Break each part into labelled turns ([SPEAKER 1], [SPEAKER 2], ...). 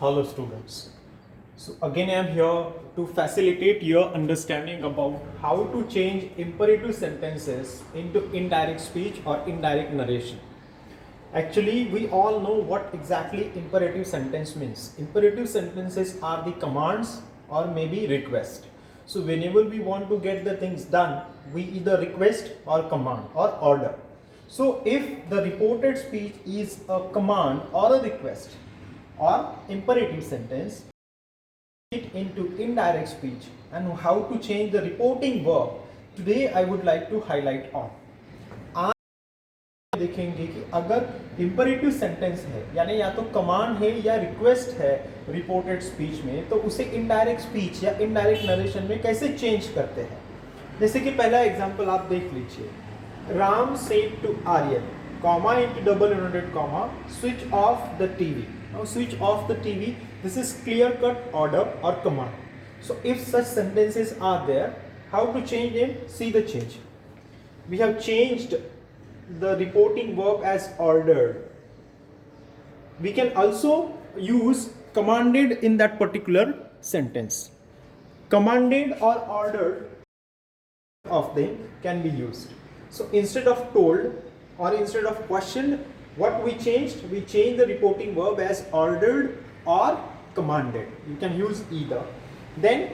[SPEAKER 1] Hello students. So again I am here to facilitate your understanding about how to change imperative sentences into indirect speech or indirect narration. Actually, we all know what exactly imperative sentence means. Imperative sentences are the commands or maybe request. So whenever we want to get the things done, we either request or command or order. So if the reported speech is a command or a request or imperative sentence, it into indirect speech and how to change the reporting verb, today I would like to highlight on. देखेंगे कि अगर imperative sentence है यानी या तो command है या request है रिपोर्टेड स्पीच में, तो उसे इनडायरेक्ट स्पीच या इनडायरेक्ट नरेशन में कैसे चेंज करते हैं. जैसे कि पहला एग्जांपल आप देख लीजिए. Ram said to Aryan comma into double inverted comma switch off the TV. Now switch off the TV, this is clear cut order और command. So if such sentences are there, how to change them? See the change. We have changed the reporting verb as ordered. We can also use commanded in that particular sentence. Commanded or ordered of them can be used. So instead of told or instead of questioned, what we changed? We changed the reporting verb as ordered or commanded. You can use either. Then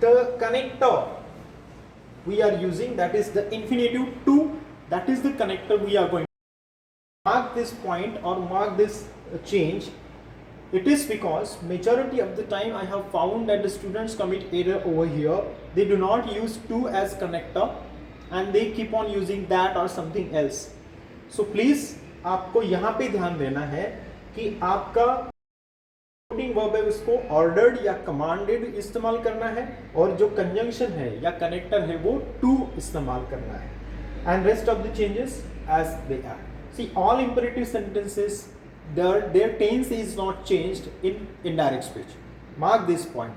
[SPEAKER 1] the connector we are using, that is the infinitive to, that is the connector we are going to mark this point or mark this change. It is because majority of the time I have found that the students commit error over here. They do not use to as connector and they keep on using that or something else. So please आपको यहाँ पे ध्यान देना है कि आपका verb है उसको ऑर्डर्ड या कमांडेड इस्तेमाल करना है और जो कंजंक्शन है या कनेक्टर है वो टू इस्तेमाल करना है. And rest of the changes as they are. See all imperative sentences their tense is not changed in indirect speech. Mark this point.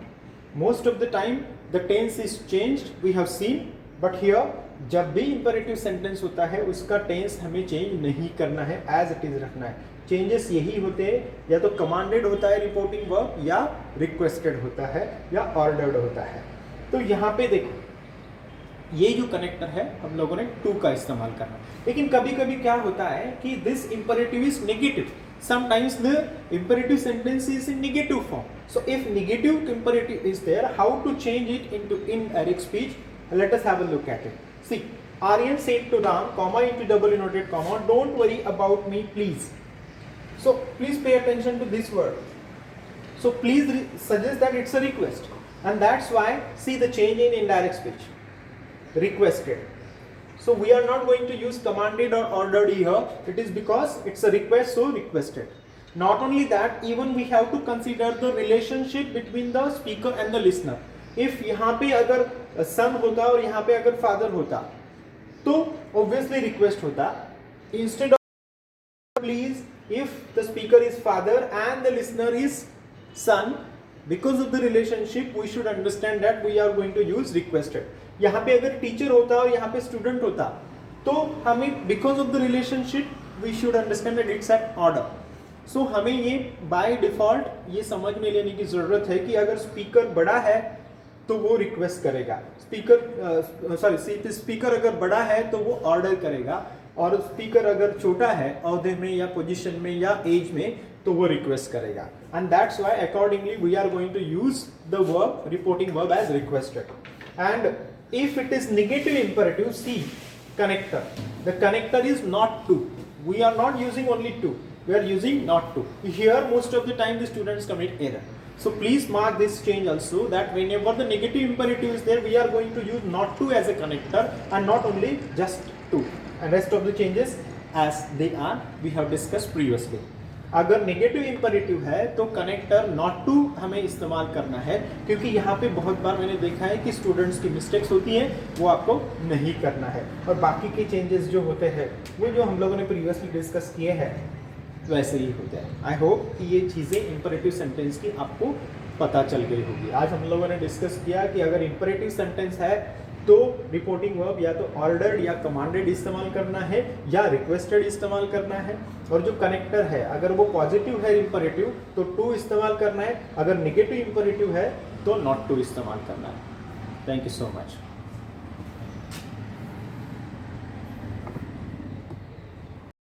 [SPEAKER 1] Most of the time the tense is changed, we have seen, but here जब भी imperative sentence होता है उसका tense हमें change नहीं करना है, as it is रखना है. चेंजेस यही होते हैं, या तो कमांडेड होता है रिपोर्टिंग वर्ब या रिक्वेस्टेड होता है या ऑर्डर्ड होता है. तो यहाँ पे देखो ये जो कनेक्टर है हम लोगों ने टू का इस्तेमाल करना. लेकिन कभी कभी क्या होता है कि this imperative is negative. Sometimes the imperative sentence is in negative form. So if negative imperative is there, how to change it into indirect speech? Let us have a look at it. See, Aryan said to Ram comma into double inverted comma, don't worry about me please. So please pay attention to this word. So please suggest that it's a request, and that's why see the change in indirect speech. Requested. So we are not going to use commanded or ordered here. It is because it's a request, so requested. Not only that, even we have to consider the relationship between the speaker and the listener. If यहाँ पे अगर son होता और यहाँ पे अगर father होता, तो obviously request होता. Instead of please, if the speaker is father and the listener is son, because of the relationship we should understand that we are going to use requested. यहाँ पे अगर टीचर होता और यहाँ पे स्टूडेंट होता तो हमें because of the relationship we should understand that it's an order. So हमें ये by default ये समझ में लेने की ज़रूरत है कि अगर स्पीकर बड़ा है तो वो रिक्वेस्ट करेगा, स्पीकर अगर बड़ा है तो वो ऑर्डर करेगा, और स्पीकर अगर छोटा है औहदे में या पोजीशन में या एज में तो वो रिक्वेस्ट करेगा. And that's why accordingly we are going to use the verb reporting verb as requested. And if it is negative imperative, see connector. The connector is not to. We are not using only to, we are using not to. Here most of the time the students commit error. So please mark this change also, that whenever the negative imperative is there, we are going to use not to as a connector and not only just to. And rest of the changes as they are we have discussed previously. अगर negative imperative है तो connector not to हमें इस्तेमाल करना है, क्योंकि यहाँ पे बहुत बार मैंने देखा है कि स्टूडेंट्स की मिस्टेक्स होती हैं, वो आपको नहीं करना है. और बाकी के चेंजेस जो होते हैं वो जो हम लोगों ने प्रीवियसली डिस्कस किए हैं वैसे ही होते हैं. आई होप कि ये चीज़ें इंपेरेटिव सेंटेंस की आपको पता चल गई होगी. आज हम लोगों ने डिस्कस किया कि अगर इंपेरेटिव सेंटेंस है तो रिपोर्टिंग वर्ब या तो ऑर्डर्ड या कमांडेड इस्तेमाल करना है या रिक्वेस्टेड इस्तेमाल करना है। और जो कनेक्टर है अगर वो पॉजिटिव है इंपरेटिव तो टू इस्तेमाल करना है, अगर निगेटिव इंपरेटिव है तो नॉट टू इस्तेमाल करना है। Thank you so much.